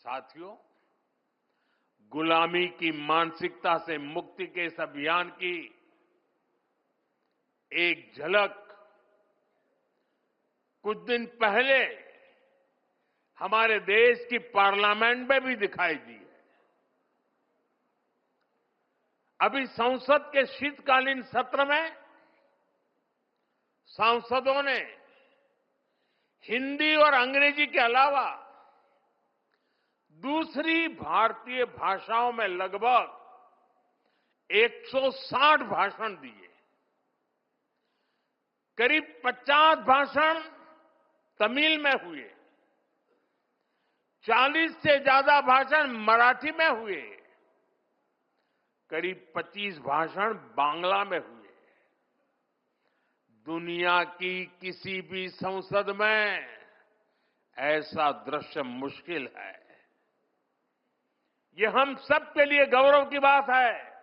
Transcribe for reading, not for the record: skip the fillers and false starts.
साथियों, गुलामी की मानसिकता से मुक्ति के इस अभियान की एक झलक कुछ दिन पहले हमारे देश की पार्लियामेंट में भी दिखाई दी है। अभी संसद के शीतकालीन सत्र में सांसदों ने हिंदी और अंग्रेजी के अलावा दूसरी भारतीय भाषाओं में लगभग 160 भाषण दिए। करीब 50 भाषण तमिल में हुए, 40 से ज्यादा भाषण मराठी में हुए, करीब 25 भाषण बांग्ला में हुए। दुनिया की किसी भी संसद में ऐसा दृश्य मुश्किल है। ये हम सब के लिए गौरव की बात है